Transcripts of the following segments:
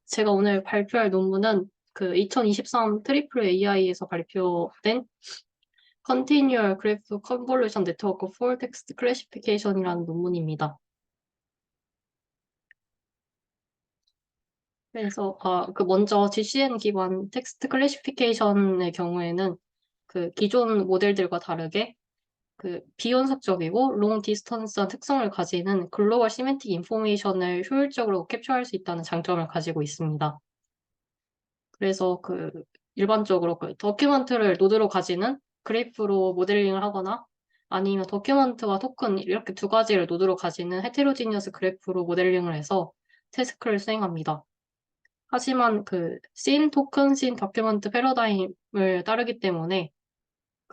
제가 오늘 발표할 논문은 2023 트리플 AI에서 발표된 Continual Graph Convolution Network for Text Classification이라는 논문입니다. 그래서, 먼저 GCN 기반 텍스트 클래시피케이션의 경우에는 기존 모델들과 다르게 비연속적이고 롱 디스턴스한 특성을 가지는 글로벌 시멘틱 인포메이션을 효율적으로 캡처할 수 있다는 장점을 가지고 있습니다. 그래서 일반적으로 더큐먼트를 노드로 가지는 그래프로 모델링을 하거나 아니면 더큐먼트와 토큰 이렇게 두 가지를 노드로 가지는 헤테로지니어스 그래프로 모델링을 해서 태스크를 수행합니다. 하지만 씬 토큰, 씬 더큐먼트 패러다임을 따르기 때문에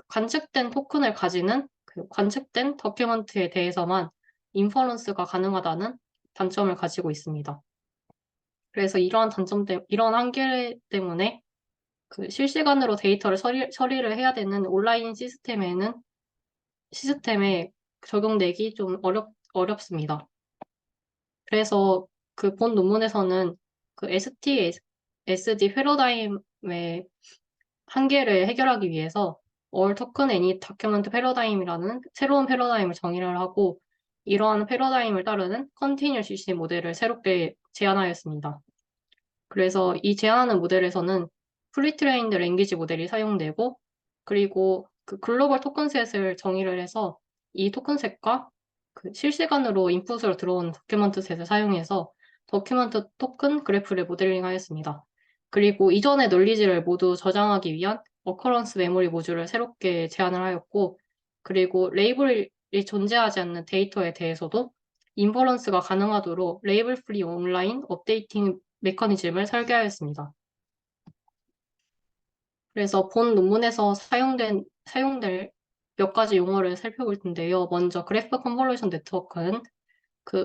관측된 토큰을 가지는 관측된 더큐먼트에 대해서만 인퍼런스가 가능하다는 단점을 가지고 있습니다. 그래서 이러한 한계 때문에 실시간으로 데이터를 처리를 해야 되는 온라인 시스템에 적용되기 좀 어렵습니다. 그래서 본 논문에서는 ST, SD 패러다임의 한계를 해결하기 위해서 All Token Any Document 패러다임이라는 새로운 패러다임을 정의를 하고 이러한 패러다임을 따르는 Continuous GC 모델을 새롭게 제안하였습니다. 그래서 이 제안하는 모델에서는 프리트레인드 랭귀지 모델이 사용되고 그리고 글로벌 토큰셋을 정의를 해서 이 토큰셋과 실시간으로 인풋으로 들어온 도큐먼트 셋을 사용해서 도큐먼트 토큰 그래프를 모델링하였습니다. 그리고 이전의 널리지를 모두 저장하기 위한 어커런스 메모리 모듈을 새롭게 제안을 하였고 그리고 레이블이 존재하지 않는 데이터에 대해서도 인퍼런스가 가능하도록 레이블 프리 온라인 업데이팅 메커니즘을 설계하였습니다. 그래서 본 논문에서 사용될 몇 가지 용어를 살펴볼 텐데요. 먼저 그래프 컨볼루션 네트워크는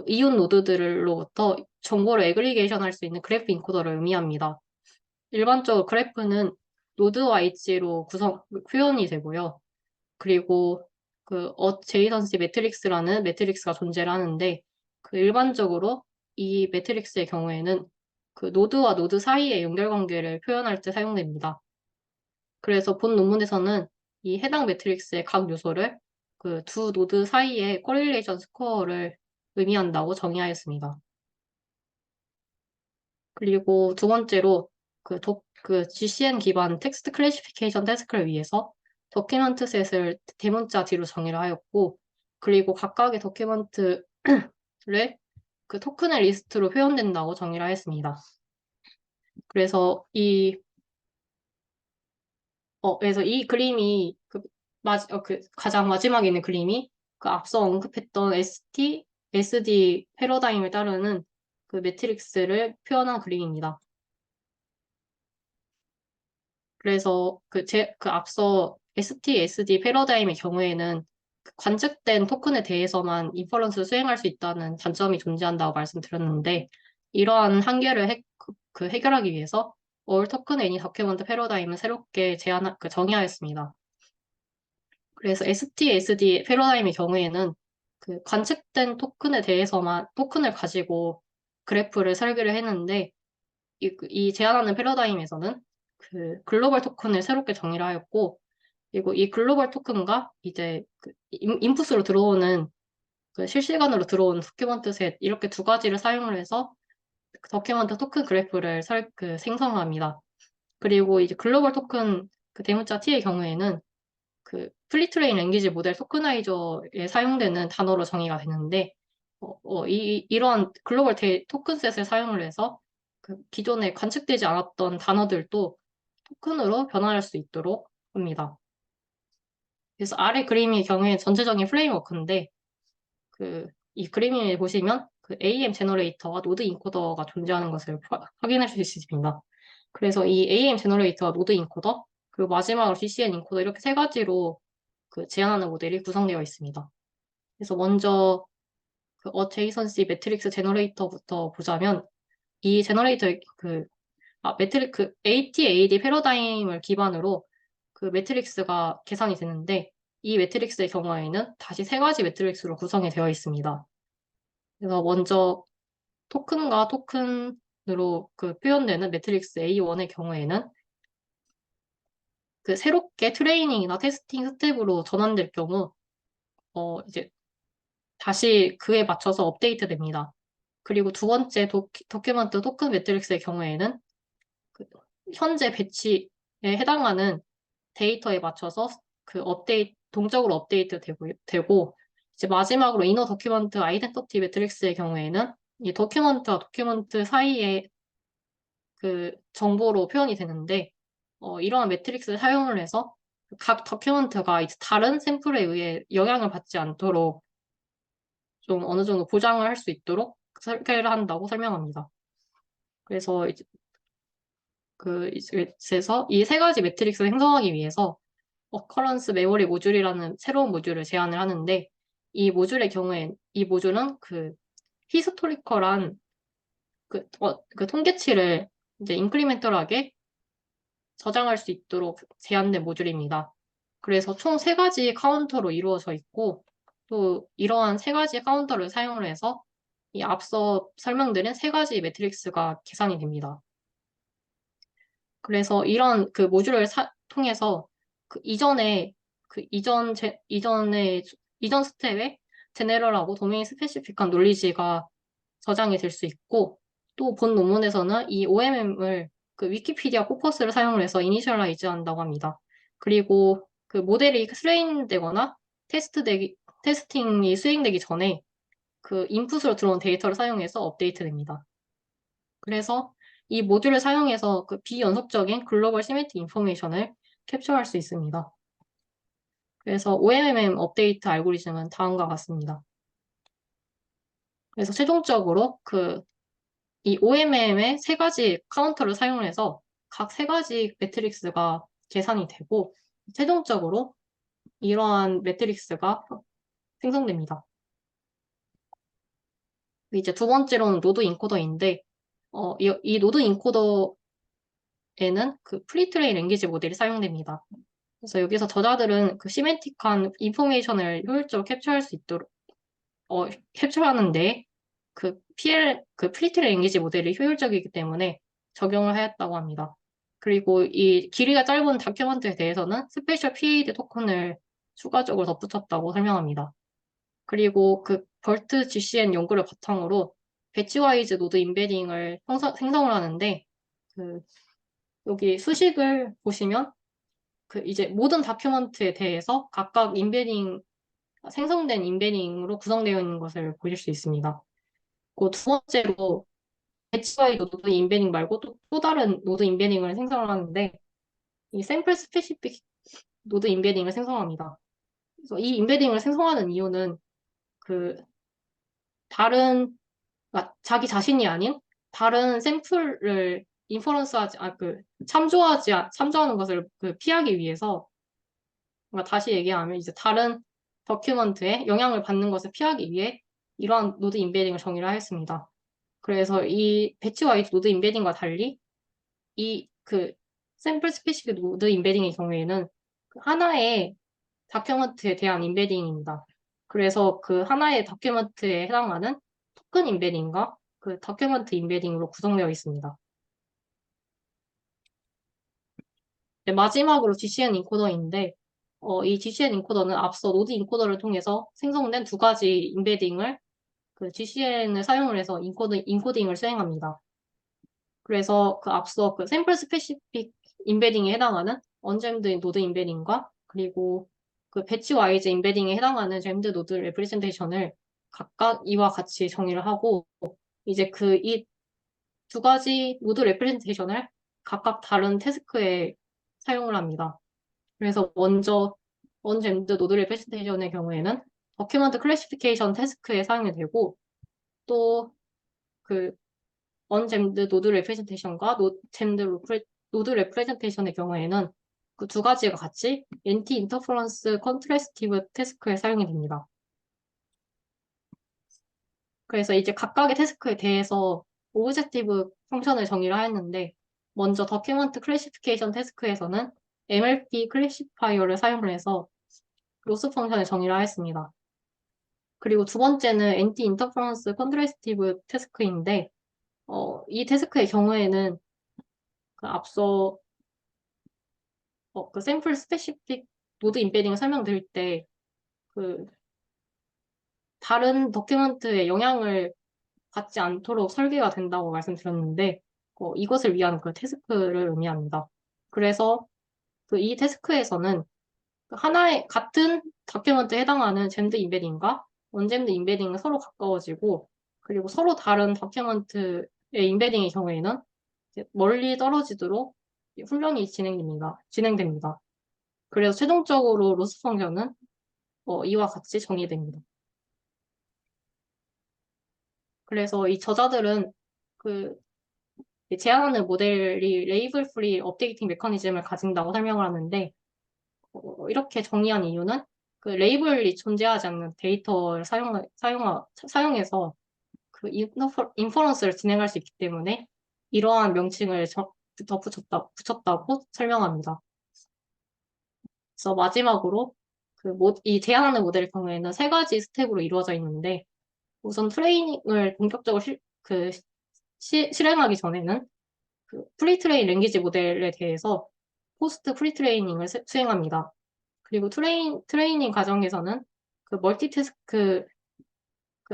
이웃 노드들로부터 정보를 애그리게이션 할 수 있는 그래프 인코더를 의미합니다. 일반적으로 그래프는 노드와 엣지로 표현이 되고요. 그리고 제이선시 매트릭스라는 매트릭스가 존재를 하는데 일반적으로 이 매트릭스의 경우에는 노드와 노드 사이의 연결관계를 표현할 때 사용됩니다. 그래서 본 논문에서는 이 해당 매트릭스의 각 요소를 두 노드 사이의 코릴레이션 스코어를 의미한다고 정의하였습니다. 그리고 두 번째로 GCN 기반 텍스트 클래시피케이션 태스크를 위해서 도큐먼트 셋을 대문자 뒤로 정의를 하였고 그리고 각각의 도큐먼트를 토큰의 리스트로 표현된다고 정의를 하였습니다. 그래서 이 그림이 가장 마지막에 있는 그림이 앞서 언급했던 SD 패러다임을 따르는 매트릭스를 표현한 그림입니다. 그래서 앞서 SD 패러다임의 경우에는 관측된 토큰에 대해서만 인퍼런스를 수행할 수 있다는 단점이 존재한다고 말씀드렸는데 이러한 한계를 해결하기 위해서 All Token Any Document 패러다임을 새롭게 정의하였습니다. 그래서 SD 패러다임의 경우에는 관측된 토큰에 대해서만 토큰을 가지고 그래프를 설계를 했는데 이 제안하는 패러다임에서는 글로벌 토큰을 새롭게 정의를 하였고 그리고 이 글로벌 토큰과 이제 인풋으로 들어오는 실시간으로 들어온 도큐먼트 셋 이렇게 두 가지를 사용을 해서 도큐먼트 토큰 그래프를 생성합니다. 그리고 이제 글로벌 토큰 대문자 T의 경우에는 프리트레인 랭귀지 모델 토크나이저에 사용되는 단어로 정의가 되는데 이러한 글로벌 토큰셋을 사용을 해서 기존에 관측되지 않았던 단어들도 토큰으로 변환할 수 있도록 합니다. 그래서 아래 그림의 경우에 전체적인 프레임워크인데 이 그림을 보시면 AM 제너레이터와 노드 인코더가 존재하는 것을 확인하실 수 있습니다. 그래서 이 AM 제너레이터와 노드 인코더 그리고 마지막으로 GCN 인코더 이렇게 세 가지로 제안하는 모델이 구성되어 있습니다. 그래서 먼저 어제이선시 매트릭스 제너레이터부터 보자면 이 제너레이터의 ATAD 패러다임을 기반으로 매트릭스가 계산이 되는데 이 매트릭스의 경우에는 다시 세 가지 매트릭스로 구성이 되어 있습니다. 그래서 먼저 토큰과 토큰 으로 그 표현되는 매트릭스 A1의 경우에는 그 새롭게 트레이닝이나 테스팅 스텝으로 전환될 경우 이제 다시 그에 맞춰서 업데이트 됩니다. 그리고 두 번째 도큐먼트 토큰 매트릭스의 경우에는 그 현재 배치에 해당하는 데이터에 맞춰서 그 동적으로 업데이트 되고 이제 마지막으로 이너 도큐먼트 아이덴티티 매트릭스의 경우에는 이 도큐먼트와 도큐먼트 사이에 그 정보로 표현이 되는데 이러한 매트릭스를 사용을 해서 각 도큐먼트가 이제 다른 샘플에 의해 영향을 받지 않도록 좀 어느 정도 보장을 할 수 있도록 설계를 한다고 설명합니다. 그래서 이제 그래서 이 세 가지 매트릭스를 생성하기 위해서 어커런스 메모리 모듈이라는 새로운 모듈을 제안을 하는데 이 모듈의 경우엔 이 모듈은 그 히스토리컬한 그 통계치를 이제 인크리멘털하게 저장할 수 있도록 제한된 모듈입니다. 그래서 총 세 가지 카운터로 이루어져 있고 또 이러한 세 가지 카운터를 사용을 해서 이 앞서 설명드린 세 가지 매트릭스가 계산이 됩니다. 그래서 이런 그 모듈을 통해서 그 이전 스텝에 제네럴하고 도메인 스페시픽한 논리지가 저장이 될 수 있고 또 본 논문에서는 이 OMM을 그 위키피디아 코퍼스를 사용을 해서 이니셜라이즈 한다고 합니다. 그리고 그 모델이 트레인 되거나 테스팅이 수행되기 전에 그 인풋으로 들어온 데이터를 사용해서 업데이트 됩니다. 그래서 이 모듈을 사용해서 그 비연속적인 글로벌 시메트릭 인포메이션을 캡처할 수 있습니다. 그래서 OMMM 업데이트 알고리즘은 다음과 같습니다. 그래서 최종적으로 이 OMM의 세 가지 카운터를 사용해서 각 세 가지 매트릭스가 계산이 되고 최종적으로 이러한 매트릭스가 생성됩니다. 이제 두 번째로는 노드 인코더인데 이 노드 인코더에는 그 프리트레인 랭귀지 모델이 사용됩니다. 그래서 여기서 저자들은 그 시멘틱한 인포메이션을 효율적으로 캡처할 수 있도록 캡처하는데 그 프리트레인 랭귀지 모델이 효율적이기 때문에 적용을 하였다고 합니다. 그리고 이 길이가 짧은 다큐먼트에 대해서는 스페셜 PAD 토큰을 추가적으로 덧붙였다고 설명합니다. 그리고 그 벌트 GCN 연구를 바탕으로 배치와이즈 노드 임베딩을 생성을 하는데 그 여기 수식을 보시면 그 이제 모든 다큐먼트에 대해서 각각 생성된 임베딩으로 구성되어 있는 것을 보실 수 있습니다. 그 두 번째로 배치와이즈 노드 임베딩 말고 또 다른 노드 임베딩을 생성을 하는데 이 샘플 스페시픽 노드 임베딩을 생성합니다. 그래서 이 임베딩을 생성하는 이유는 그 자기 자신이 아닌 다른 샘플을 참조하는 것을 피하기 위해서, 다시 얘기하면 이제 다른 더큐먼트에 영향을 받는 것을 피하기 위해 이러한 노드 임베딩을 정의를 하였습니다. 그래서 이 배치와이즈 노드 임베딩과 달리 샘플 스페시픽 노드 임베딩의 경우에는 하나의 다큐먼트에 대한 임베딩입니다. 그래서 그 하나의 다큐먼트에 해당하는 토큰 임베딩과 그 다큐먼트 임베딩으로 구성되어 있습니다. 네, 마지막으로 GCN 인코더인데 이 GCN 인코더는 앞서 노드 인코더를 통해서 생성된 두 가지 임베딩을 그 GCN을 사용을 해서 인코딩을 수행합니다. 그래서 앞서 샘플 스페시픽 임베딩에 해당하는 언잼드 노드 임베딩과 그리고 그 배치 와이즈 임베딩에 해당하는 잼드 노드 레프레젠테이션을 각각 이와 같이 정의를 하고 이제 이 두 가지 노드 레프레젠테이션을 각각 다른 태스크에 사용을 합니다. 그래서 먼저 언잼드 노드 레프레젠테이션의 경우에는 더큐먼트 클래시피케이션 태스크에 사용이 되고 또 언잼드 노드 레프레젠테이션과 노드 레프레젠테이션의 경우에는 그 두 가지가 같이 엔티 인터퍼런스 컨트래스티브 태스크에 사용이 됩니다. 그래서 이제 각각의 태스크에 대해서 오브젝티브 펑션을 정의를 하였는데 먼저 더큐먼트 클래시피케이션 태스크에서는 MLP 클래시파이어를 사용을 해서 로스 펑션을 정의를 하였습니다. 그리고 두 번째는 엔티 인터퍼런스 컨트래스티브 태스크인데 이 태스크의 경우에는 그 앞서 그 샘플 스페시픽 노드 임베딩을 설명드릴 때 그 다른 도큐먼트에 영향을 받지 않도록 설계가 된다고 말씀드렸는데 이것을 위한 그 태스크를 의미합니다. 그래서 그 이 태스크에서는 그 하나의 같은 다큐먼트에 해당하는 젠드 임베딩과 언젠드 임베딩은 서로 가까워지고 그리고 서로 다른 다큐먼트의 임베딩의 경우에는 이제 멀리 떨어지도록 훈련이 진행됩니다. 그래서 최종적으로 로스 펑션은 이와 같이 정의됩니다. 그래서 이 저자들은 그 제안하는 모델이 레이블 프리 업데이팅 메커니즘을 가진다고 설명을 하는데 이렇게 정의한 이유는 그 레이블이 존재하지 않는 데이터를 사용해서 그 인퍼런스를 진행할 수 있기 때문에 이러한 명칭을 붙였다고 설명합니다. 그래서 마지막으로 이 제안하는 모델의 경우에는 세 가지 스텝으로 이루어져 있는데 우선 트레이닝을 본격적으로 실행하기 전에는 그 프리트레인 랭귀지 모델에 대해서 포스트 프리트레이닝을 수행합니다. 그리고 트레이닝 과정에서는 그 멀티태스크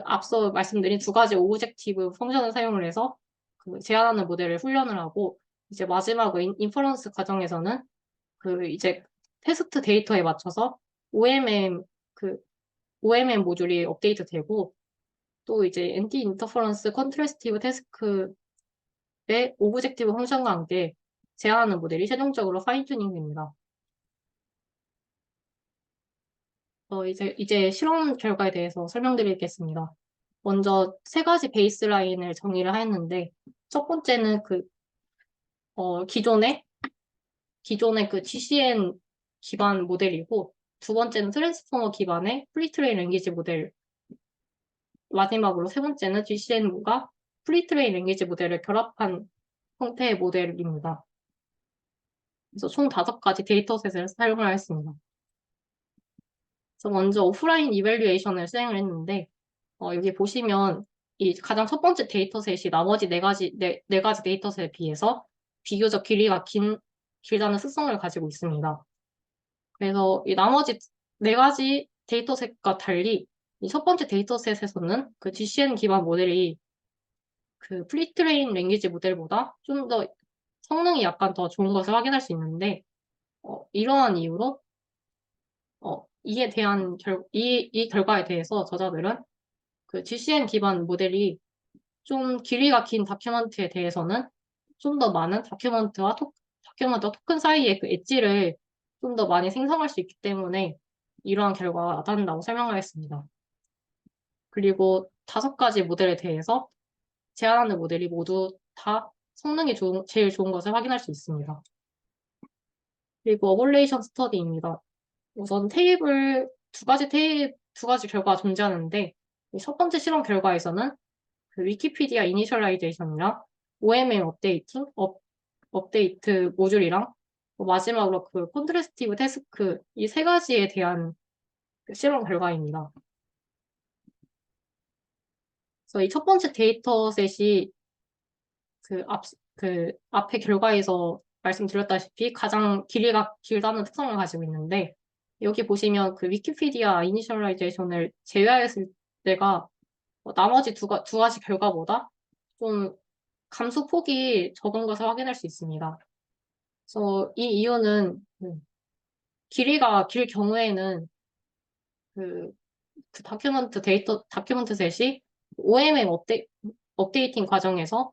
앞서 말씀드린 두 가지 오브젝티브 펑션을 사용을 해서 그 제안하는 모델을 훈련을 하고 이제 마지막으로 인퍼런스 과정에서는 그 이제 테스트 데이터에 맞춰서 OMM 그 OMM 모듈이 업데이트되고 또 이제 엔티 인터퍼런스 컨트래스티브 태스크의 오브젝티브 펑션과 함께 제안하는 모델이 최종적으로 파인 튜닝 됩니다. 이제 실험 결과에 대해서 설명드리겠습니다. 먼저 세 가지 베이스라인을 정의를 하였는데, 첫 번째는 기존의 그 GCN 기반 모델이고, 두 번째는 트랜스포머 기반의 프리트레인 랭귀지 모델, 마지막으로 세 번째는 GCN과 프리트레인 랭귀지 모델을 결합한 형태의 모델입니다. 그래서 총 5가지 데이터셋을 사용을 하였습니다. 그래서 먼저 오프라인 이밸류에이션을 수행을 했는데, 여기 보시면 이 가장 첫 번째 데이터셋이 나머지 네 가지 데이터셋에 비해서 비교적 길다는 특성을 가지고 있습니다. 그래서 이 나머지 네 가지 데이터셋과 달리 이 첫 번째 데이터셋에서는 그 GCN 기반 모델이 그 프리트레인 랭귀지 모델보다 좀 더 성능이 약간 더 좋은 것을 확인할 수 있는데, 이러한 이유로 이 결과에 대해서 저자들은 그 GCN 기반 모델이 좀 길이가 긴 다큐먼트에 대해서는 좀 더 많은 다큐먼트와 토큰 사이의 그 엣지를 좀 더 많이 생성할 수 있기 때문에 이러한 결과가 나타난다고 설명하였습니다. 그리고 5가지 모델에 대해서 제안하는 모델이 모두 다 제일 좋은 것을 확인할 수 있습니다. 그리고 어볼레이션 스터디입니다. 우선 두 가지 결과가 존재하는데 첫 번째 실험 결과에서는 그 위키피디아 이니셜라이제이션이랑 OMM 업데이트 모듈이랑 마지막으로 그 콘트래스티브 태스크 이 세 가지에 대한 그 실험 결과입니다. 그래서 이 첫 번째 데이터셋이 그 앞에 결과에서 말씀드렸다시피 가장 길이가 길다는 특성을 가지고 있는데 여기 보시면 그 위키피디아 이니셜라이제이션을 제외했을 때가 나머지 두 가지 결과보다 좀 감소 폭이 적은 것을 확인할 수 있습니다. 그래서 이 이유는 길이가 길 경우에는 그, 다큐먼트 셋이 OMM 업데이팅 과정에서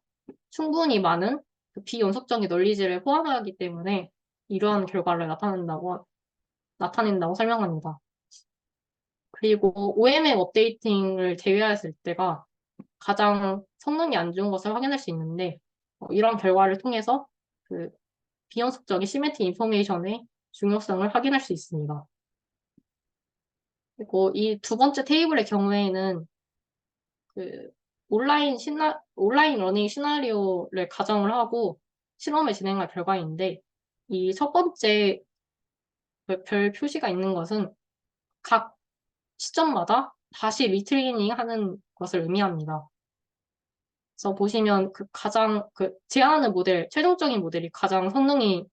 충분히 많은 그 비연속적인 널리지를 포함하기 때문에 이러한 결과를 나타낸다고 설명합니다. 그리고 OMM 업데이팅을 제외했을 때가 가장 성능이 안 좋은 것을 확인할 수 있는데 이런 결과를 통해서 그 비연속적인 시메트릭 인포메이션의 중요성을 확인할 수 있습니다. 그리고 이 두 번째 테이블의 경우에는 그 온라인 러닝 시나리오를 가정을 하고 실험을 진행할 결과인데 이 첫 번째 별 표시가 있는 것은 각 시점마다 다시 리트레이닝 하는 것을 의미합니다. 그래서 보시면 그 가장 그 제안하는 모델, 최종적인 모델이 가장 성능이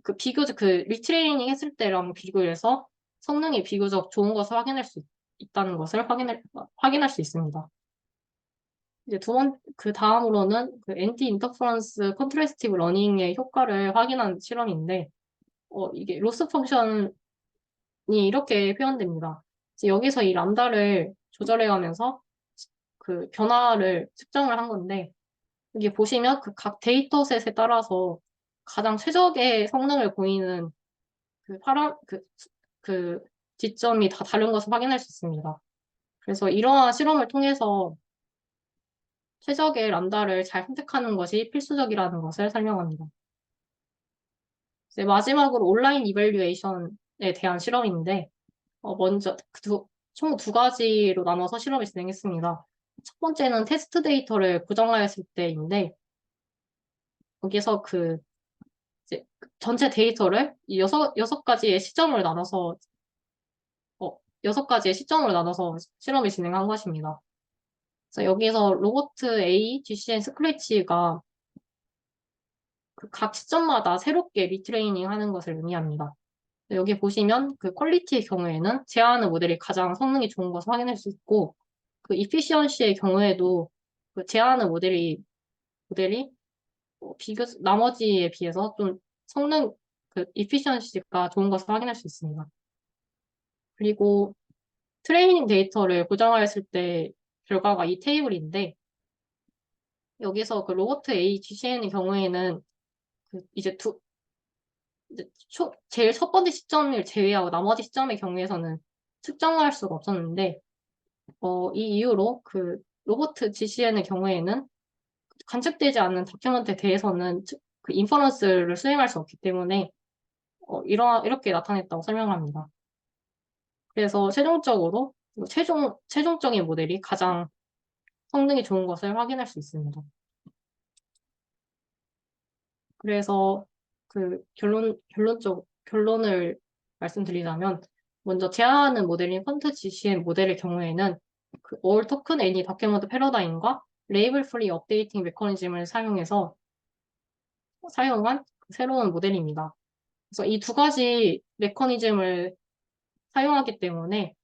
그 비교적 그 리트레이닝 했을 때랑 비교해서 성능이 비교적 좋은 것을 확인할 수 있다는 것을 확인할 수 있습니다. 이제 그 다음으로는 그 엔티 인터퍼런스 컨트래스티브 러닝의 효과를 확인한 실험인데, 이게 로스 펑션이 이렇게 표현됩니다. 이제 여기서 이 람다를 조절해가면서 그 변화를 측정을 한 건데, 여기 보시면 그 각 데이터셋에 따라서 가장 최적의 성능을 보이는 그 지점이 다 다른 것을 확인할 수 있습니다. 그래서 이러한 실험을 통해서 최적의 람다를 잘 선택하는 것이 필수적이라는 것을 설명합니다. 이제 마지막으로 온라인 이밸류에이션에 대한 실험인데, 먼저 총 두 가지로 나눠서 실험을 진행했습니다. 첫 번째는 테스트 데이터를 고정하였을 때인데, 여기서 이제 전체 데이터를 여섯 가지의 시점으로 나눠서, 6가지의 시점으로 나눠서 실험을 진행한 것입니다. 그래서 여기서 로버트 A, GCN, 스크래치가 그 각 시점마다 새롭게 리트레이닝 하는 것을 의미합니다. 여기 보시면 그 퀄리티의 경우에는 제안하는 모델이 가장 성능이 좋은 것을 확인할 수 있고, 그 이피시언시의 경우에도 그 제안하는 모델이 나머지에 비해서 좀 이피시언시가 좋은 것을 확인할 수 있습니다. 그리고 트레이닝 데이터를 고정하였을 때 결과가 이 테이블인데, 여기서 그 로버트 A, GCN의 경우에는 그 제일 첫 번째 시점을 제외하고 나머지 시점의 경우에서는 측정할 수가 없었는데, 이 이후로 그 로버트 GCN의 경우에는 관측되지 않는 다큐멘트에 대해서는 그 인퍼런스를 수행할 수 없기 때문에 이렇게 나타냈다고 설명합니다. 그래서 최종적으로 최종적인 모델이 가장 성능이 좋은 것을 확인할 수 있습니다. 그래서 그 결론을 말씀드리자면, 먼저 제안하는 모델인 퀀트 GCN 모델의 경우에는 그 all token any document 패러다임과 레이블 프리 업데이팅 메커니즘을 사용한 새로운 모델입니다. 그래서 이 두 가지 메커니즘을 사용하기 때문에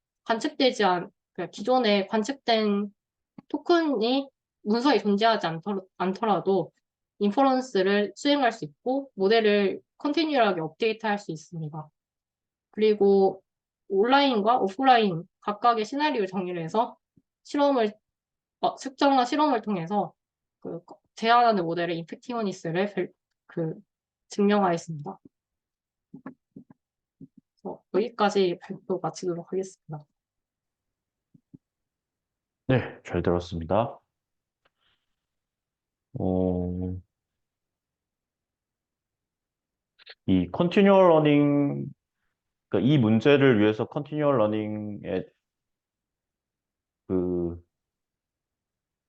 기존에 관측된 토큰이 문서에 존재하지 않더라도 인퍼런스를 수행할 수 있고 모델을 컨티뉴얼하게 업데이트할 수 있습니다. 그리고 온라인과 오프라인 각각의 시나리오 정의를 해서 측정과 실험을 통해서 그 제안하는 모델의 임팩티머니스를 증명하였습니다. 여기까지 발표 마치도록 하겠습니다. 네, 잘 들었습니다. 어, 이 컨티뉴얼 러닝, 그러니까 이 문제를 위해서 컨티뉴얼 러닝의 그,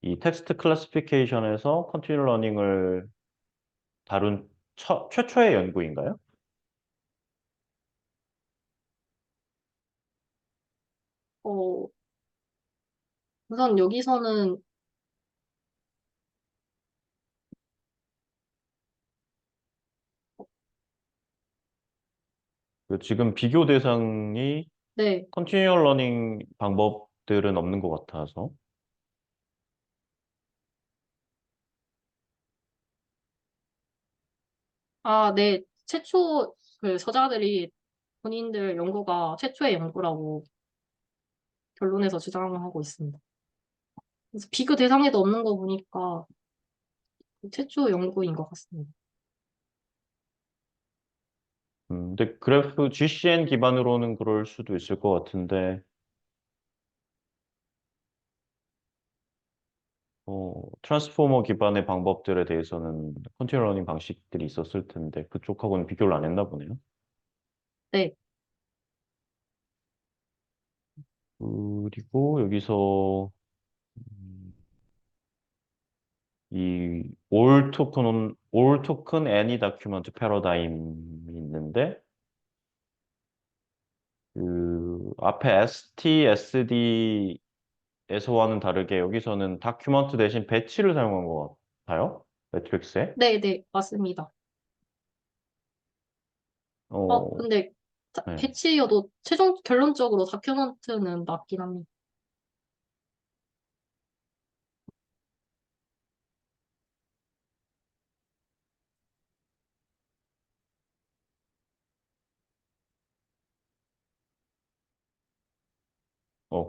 이 텍스트 클래시피케이션에서 컨티뉴얼 러닝을 다룬 최초의 연구인가요? 어, 우선 여기서는 지금 비교 대상이 네, 컨티뉴얼 러닝 방법들은 없는 것 같아서. 네, 최초 그 저자들이 본인들 연구가 최초의 연구라고 결론에서 주장하고 있습니다. 그래서 비교 대상에도 없는 거 보니까 최초 연구인 것 같습니다. 근데 그래프 GCN 기반으로는 그럴 수도 있을 것 같은데, 트랜스포머 기반의 방법들에 대해서는 컨티뉴얼 러닝 방식들이 있었을 텐데, 그쪽하고는 비교를 안 했나 보네요. 네, 그리고 여기서 음, 이 올 토큰 애니 다큐먼트 패러다임이 있는데 그 앞에 ST, SD 에서와는 다르게 여기서는 다큐먼트 대신 배치를 사용한 것 같아요. 매트릭스에. 네, 네, 맞습니다. 어, 근데 네. 배치여도 최종 결론적으로 다큐먼트는 맞긴 합니다.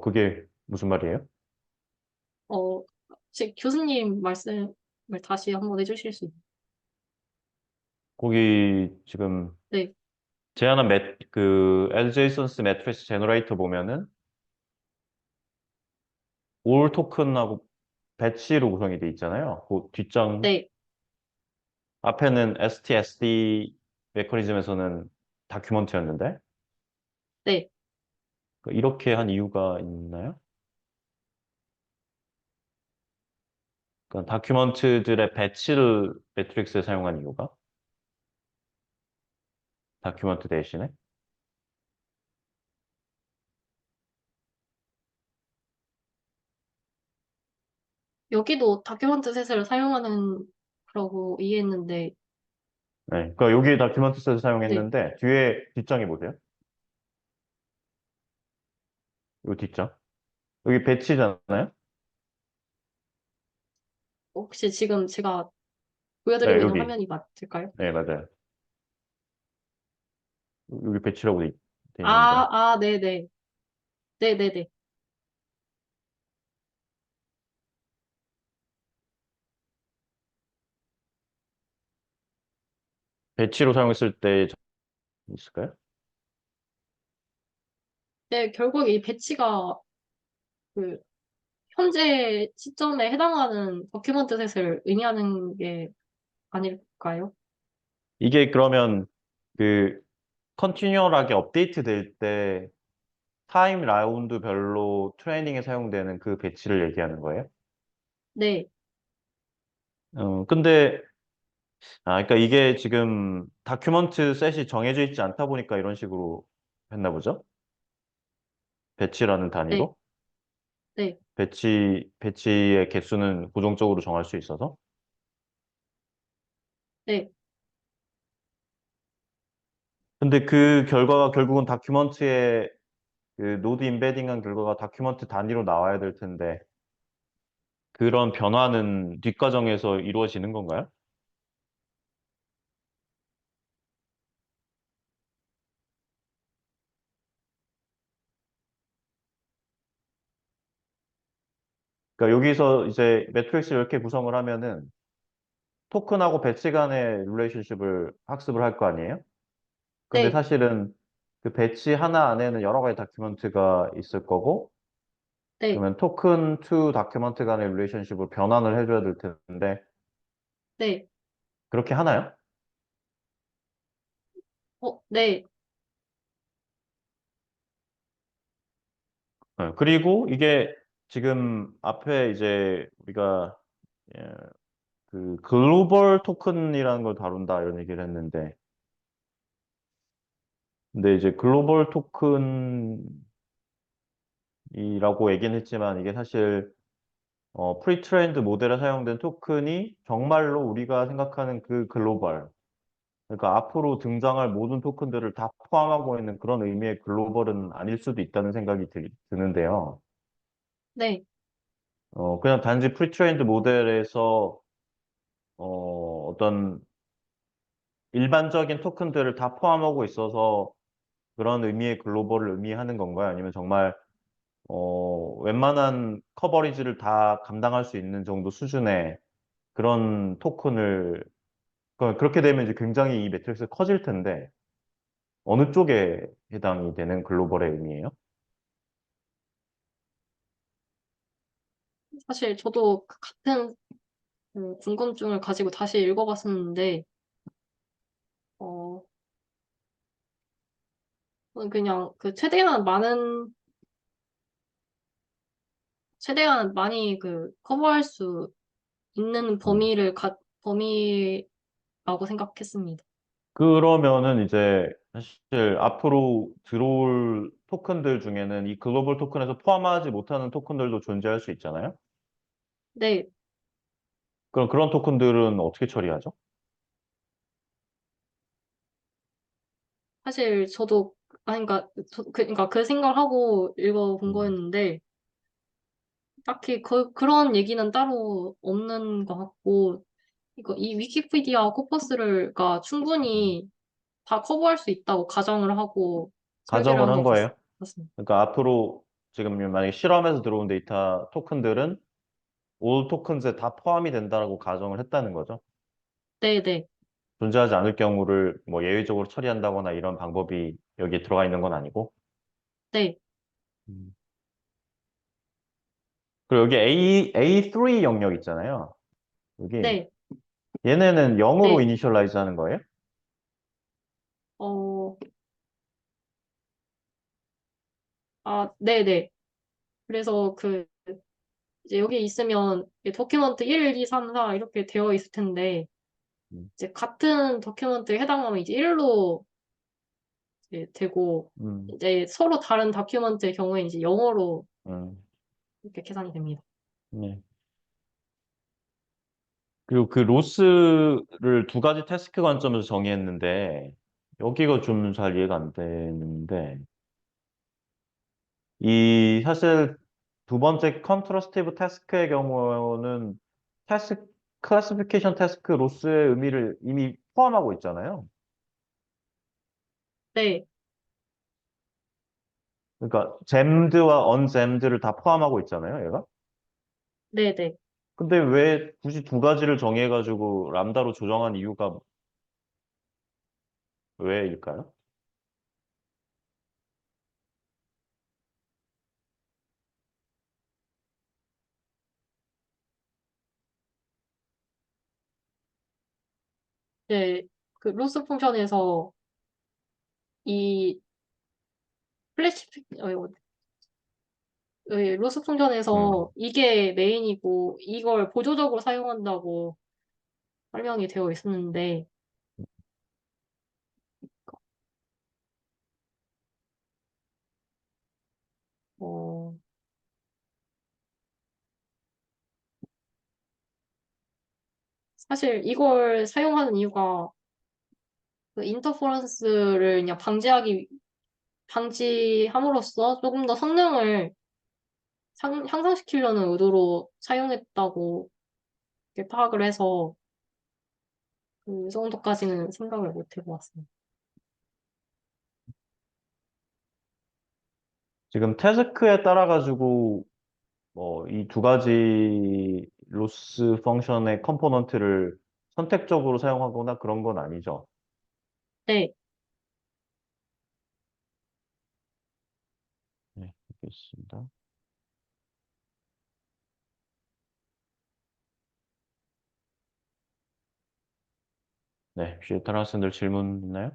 그게 무슨 말이에요? 어, 혹시 교수님 말씀을 다시 한번 해주실 수 있나요? 거기 지금 네, 제안한 그 adjacent matrix generator 보면은 올 토큰하고 배치로 구성이 돼 있잖아요. 그 뒷장 네, 앞에는 STSD 메커니즘에서는 다큐먼트였는데 네. 이렇게 한 이유가 있나요? 그러니까 다큐먼트들의 배치를 매트릭스에 사용한 이유가 다큐먼트 대신에 여기도 다큐먼트 셋을 사용하는 거라고 이해했는데, 네. 그러니까 여기 다큐먼트 셋을 네, 사용했는데 뒤에 뒷장이 보세요. 이 뒷장. 여기 배치잖아요. 혹시 지금 제가 네, 보여드리고 있는 여기. 화면이 맞을까요? 네, 맞아요. 여기 배치라고 돼 있는데 네네. 네네네. 배치로 사용했을 때 있을까요? 네, 결국 이 배치가 그 현재 시점에 해당하는 다큐먼트 셋을 의미하는 게 아닐까요? 이게 그러면 그 컨티뉴얼하게 업데이트 될 때 타임 라운드별로 트레이닝에 사용되는 그 배치를 얘기하는 거예요? 네, 근데 그러니까 이게 지금 다큐먼트 셋이 정해져 있지 않다 보니까 이런 식으로 했나 보죠? 배치라는 네, 단위로 네, 배치의 개수는 고정적으로 정할 수 있어서. 네, 근데 그 결과가 결국은 다큐먼트에 그 노드 임베딩한 결과가 다큐먼트 단위로 나와야 될 텐데 그런 변화는 뒷과정에서 이루어지는 건가요? 그러니까 여기서 이제 매트릭스를 이렇게 구성을 하면은 토큰하고 배치 간의 릴레이션십을 학습을 할 거 아니에요? 근데 네, 사실은 그 배치 하나 안에는 여러 가지 다큐먼트가 있을 거고 네, 그러면 토큰 to 다큐먼트 간의 릴레이션십을 변환을 해줘야 될 텐데 네, 그렇게 하나요? 네, 그리고 이게 지금 앞에 이제 우리가 예, 그 글로벌 토큰이라는 걸 다룬다 이런 얘기를 했는데 근데 이제 글로벌 토큰이라고 얘기는 했지만 이게 사실 프리트레인드 모델에 사용된 토큰이 정말로 우리가 생각하는 그 글로벌 그러니까 앞으로 등장할 모든 토큰들을 다 포함하고 있는 그런 의미의 글로벌은 아닐 수도 있다는 생각이 드는데요. 네, 그냥 단지 프리트레인드 모델에서 어떤 일반적인 토큰들을 다 포함하고 있어서 그런 의미의 글로벌을 의미하는 건가요? 아니면 정말 웬만한 커버리지를 다 감당할 수 있는 정도 수준의 그런 토큰을 그렇게 되면 이제 굉장히 이 매트릭스가 커질 텐데 어느 쪽에 해당이 되는 글로벌의 의미예요? 사실 저도 그 같은 궁금증을 가지고 다시 읽어봤었는데, 어, 저는 그냥 그 최대한 많이 그 커버할 수 있는 음. 범위라고 생각했습니다. 그러면은 이제 사실 앞으로 들어올 토큰들 중에는 이 글로벌 토큰에서 포함하지 못하는 토큰들도 존재할 수 있잖아요. 네, 그럼 그런 토큰들은 어떻게 처리하죠? 사실 저도, 그러니까, 그러니까 그 생각을 하고 읽어본 음, 거였는데, 딱히 그런 얘기는 따로 없는 것 같고, 이 위키피디아 코퍼스가 음. 충분히 다 커버할 수 있다고 가정을 하고 설계를 가정을 한 한 것 거예요. 같습니다. 그러니까 앞으로 지금 만약에 실험에서 들어온 데이터 토큰들은 all tokens에 다 포함이 된다라고 가정을 했다는 거죠. 네네, 존재하지 않을 경우를 뭐 예외적으로 처리한다거나 이런 방법이 여기에 들어가 있는 건 아니고. 네, 음. 그리고 여기 A3 영역 있잖아요. 여기 네, 얘네는 0으로 네, 이니셜라이즈 하는 거예요? 어, 네네. 그래서 이제 여기 있으면 도큐먼트 1, 2, 3, 4 이렇게 되어 있을 텐데, 음, 이제 같은 도큐먼트에 해당하면 이제 1로 이제 되고, 음, 이제 서로 다른 다큐먼트의 경우에 이제 0으로 음, 이렇게 계산이 됩니다. 네. 그리고 그 로스를 두 가지 태스크 관점에서 정의했는데 여기가 좀 잘 이해가 안 되는데 이 사실 두 번째 컨트러스티브 태스크의 경우는 태스크 클래시피케이션 태스크 로스의 의미를 이미 포함하고 있잖아요. 네, 그러니까 잼드와 언잼드를 다 포함하고 있잖아요, 얘가. 네네. 근데 왜 굳이 두 가지를 정해가지고 람다로 조정한 이유가 왜일까요? 네, 그 로스 풍션에서 이 플래시, 로스 음. 풍션에서 이게 메인이고 이걸 보조적으로 사용한다고 설명이 되어 있었는데, 어, 사실 이걸 사용하는 이유가 그 인터퍼런스를 그냥 방지함으로써 조금 더 성능을 향상시키려는 의도로 사용했다고 이렇게 파악을 해서 그 정도까지는 생각을 못 해보았습니다. 지금 태스크에 따라 가지고 뭐 이 두 가지 로스 펑션의 컴포넌트를 선택적으로 사용하거나 그런 건 아니죠. 네, 네, 알겠습니다. 네, 혹시 다른 학생들 질문 있나요?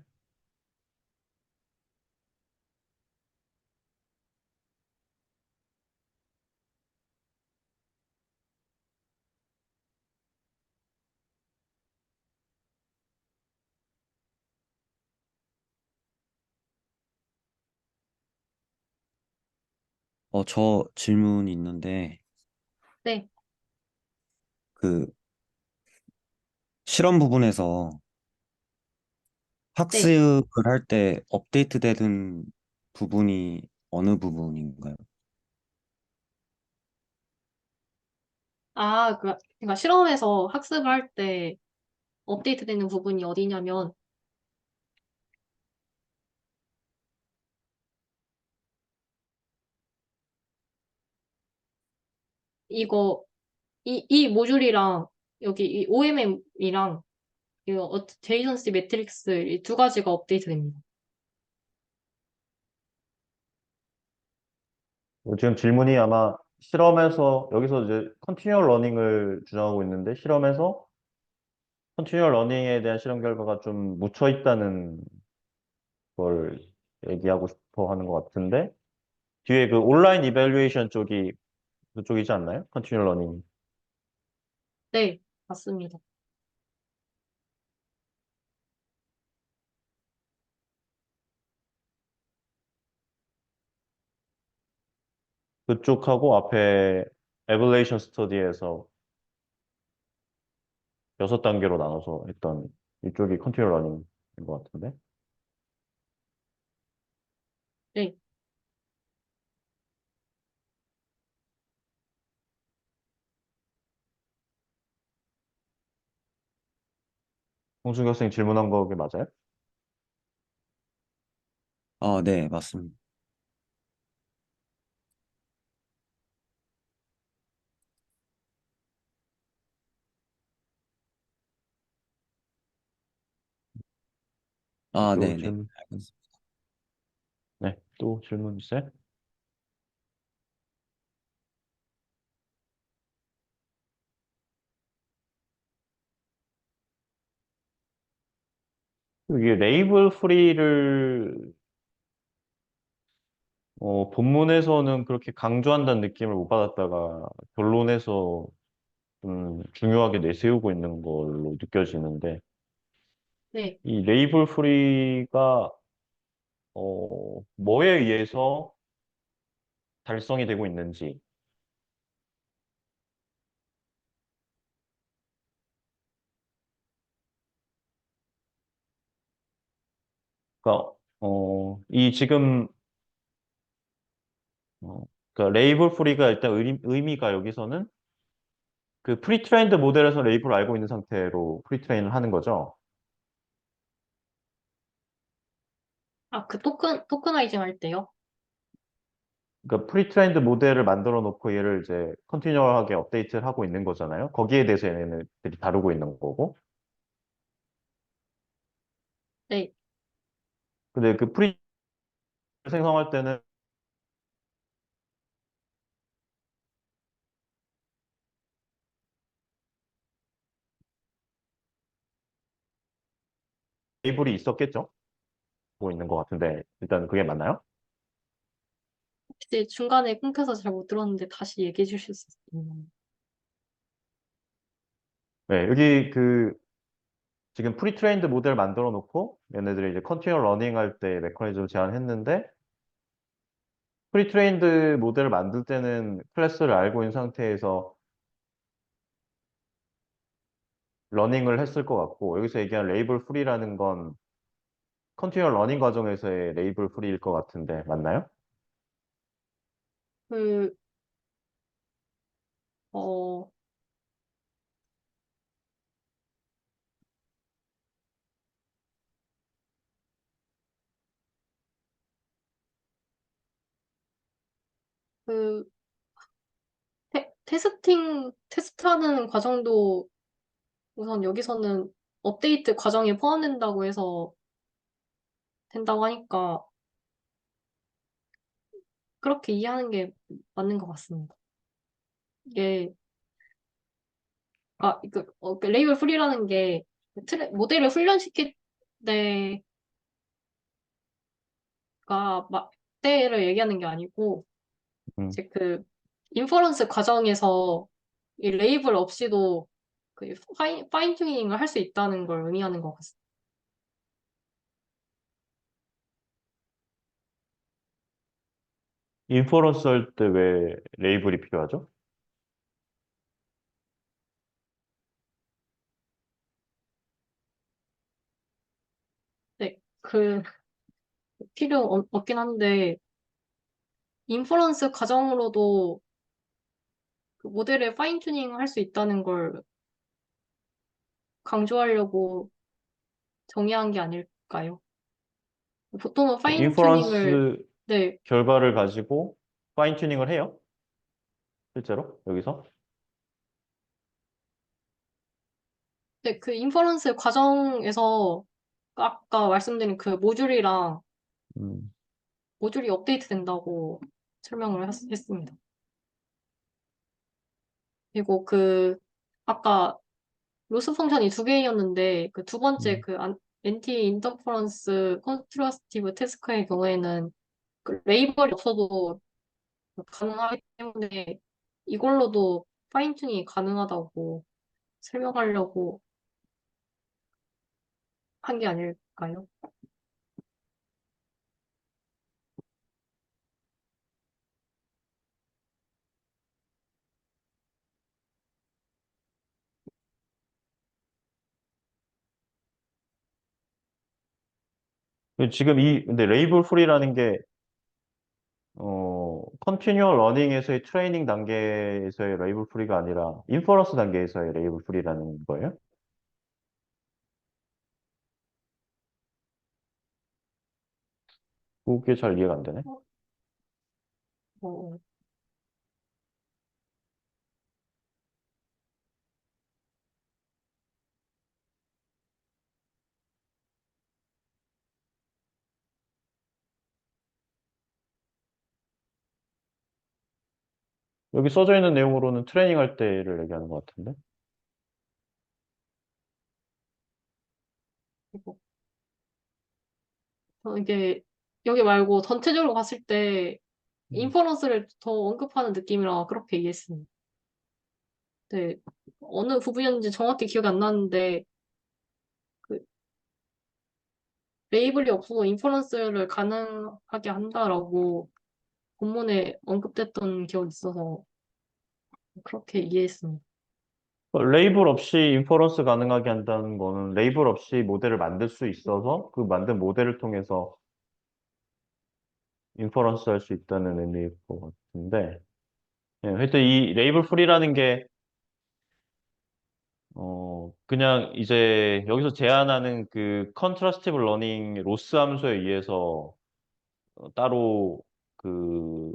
저 질문이 있는데, 네, 그 실험 부분에서 네. 학습을 할 때 업데이트되는 부분이 어느 부분인가요? 그러니까 실험에서 학습할 때 업데이트되는 부분이 어디냐면, 이거, 이 모듈이랑, 여기 이 OMM이랑, 제이선스 매트릭스 이 두 가지가 업데이트 됩니다. 지금 질문이 아마 실험에서 여기서 이제 컨티뉴얼 러닝을 주장하고 있는데 실험에서 컨티뉴얼 러닝에 대한 실험 결과가 좀 묻혀 있다는 걸 얘기하고 싶어 하는 것 같은데 뒤에 그 온라인 이밸류에이션 쪽이 그쪽이지 않나요? 컨티뉴얼 러닝. 네, 맞습니다. 그쪽하고 앞에 에벌레이션 스터디에서 6단계로 나눠서 했던 이쪽이 컨티뉴 러닝인 것 같은데. 네. 홍준기 학생이 질문한 거게 맞아요? 아, 네, 맞습니다. 아, 또 네, 네. 질문, 알겠습니다. 네, 또 질문 있어요? 이게 레이블 프리를 본문에서는 그렇게 강조한다는 느낌을 못 받았다가 결론에서 좀 중요하게 내세우고 있는 걸로 느껴지는데 네. 이 레이블 프리가 뭐에 의해서 달성이 되고 있는지 그러니까 이 지금 어, 그러니까 레이블 프리가 일단 의미가 여기서는 그 프리트레인드 모델에서 레이블을 알고 있는 상태로 프리트레인을 하는 거죠. 아, 그 토크나이징 할 때요? 그러니까 프리트레인드 모델을 만들어 놓고 얘를 이제 컨티뉴얼하게 업데이트를 하고 있는 거잖아요. 거기에 대해서 얘네들이 다루고 있는 거고. 네. 근데 그 프리 생성할 때는 레이블이 있었겠죠? 보고 있는 것 같은데 일단 그게 맞나요? 혹시 중간에 끊겨서 잘 못 들었는데 다시 얘기해 주실 수 있나요? 네, 여기 그 지금 프리트레인드 모델 만들어 놓고 얘네들이 이제 컨티뉴얼 러닝 할 때 메커니즘 제안했는데 프리트레인드 모델을 만들 때는 클래스를 알고 있는 상태에서 러닝을 했을 것 같고 여기서 얘기한 레이블 프리라는 건 컨티뉴얼 러닝 과정에서의 레이블 프리일 것 같은데 맞나요? 그, 어, 그, 테스트하는 과정도 우선 여기서는 업데이트 과정에 포함된다고 해서 된다고 하니까 그렇게 이해하는 게 맞는 것 같습니다. 이게, 그 레이블 프리라는 게 모델을 훈련시킬 때가 때를 얘기하는 게 아니고 음. 이제 그 인퍼런스 과정에서 이 레이블 없이도 그 파인 튜닝을 할 수 있다는 걸 의미하는 것 같습니다. 인퍼런스 할 때 왜 레이블이 필요하죠? 네, 그 필요 없긴 한데 인퍼런스 과정으로도 그 모델을 파인 튜닝 할 수 있다는 걸 강조하려고 정의한 게 아닐까요? 보통은 파인 튜닝을 인퍼런스 네, 결과를 가지고 파인 튜닝을 해요? 실제로 여기서? 네, 그 인퍼런스 과정에서 아까 말씀드린 그 음. 모듈이 업데이트 된다고 설명을 했습니다. 그리고 그 아까 로스 펑션이 두 개였는데 그 두 번째 음. 그 엔티 인터퍼런스 컨트라스티브 태스크의 경우에는 그 레이블이 없어도 가능하기 때문에 이걸로도 파인 튜닝이 가능하다고 설명하려고 한 게 아닐까요? 지금 근데 레이블 풀이라는 게, 컨티뉴얼 러닝에서의 트레이닝 단계에서의 레이블 풀이가 아니라 인퍼런스 단계에서의 레이블 풀이라는 거예요? 그게 잘 이해가 안 되네. 어, 여기 써져 있는 내용으로는 트레이닝 할 때를 얘기하는 것 같은데. 이거. 이게 여기 말고 전체적으로 봤을 때 음. 인퍼런스를 더 언급하는 느낌이라 그렇게 이해했습니다. 네, 어느 부분이었는지 정확히 기억이 안 나는데 그 레이블이 없어도 인퍼런스를 가능하게 한다라고 본문에 언급됐던 기억이 있어서 그렇게 이해했습니다. 레이블 없이 인퍼런스 가능하게 한다는 거는 레이블 없이 모델을 만들 수 있어서 그 만든 모델을 통해서 인퍼런스 할 수 있다는 의미일 것 같은데. 예, 하여튼 이 레이블 풀이라는 게, 그냥 이제 여기서 제안하는 그 컨트라스티브 러닝 로스 함수에 의해서 따로 그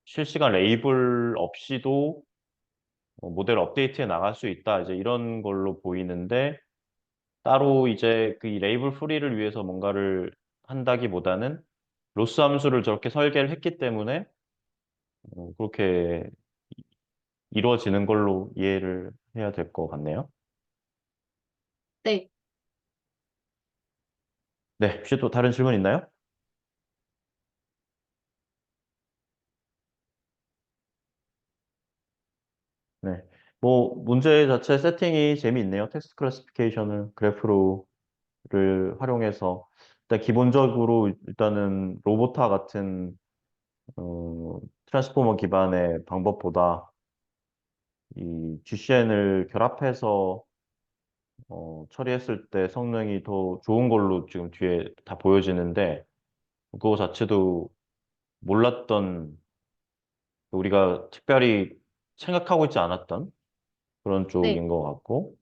실시간 레이블 없이도 모델 업데이트해 나갈 수 있다. 이제 이런 걸로 보이는데, 따로 이제 그 이 레이블 풀이를 위해서 뭔가를 한다기보다는 로스 함수를 저렇게 설계를 했기 때문에 그렇게 이루어지는 걸로 이해를 해야 될 것 같네요. 네, 네, 혹시 또 다른 질문 있나요? 네. 뭐 문제 자체 세팅이 재미있네요. 텍스트 클래시피케이션을 그래프를 활용해서 일단 기본적으로 일단은 로보타 같은 트랜스포머 기반의 방법보다 이 GCN을 결합해서 처리했을 때 성능이 더 좋은 걸로 지금 뒤에 다 보여지는데, 그거 자체도 몰랐던, 우리가 특별히 생각하고 있지 않았던 그런 네, 쪽인 것 같고,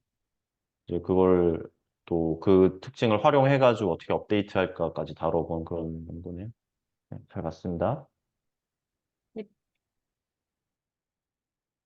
이제 그걸 또 그 특징을 활용해가지고 어떻게 업데이트 할까까지 다뤄본 그런 연구네요. 네, 잘 봤습니다.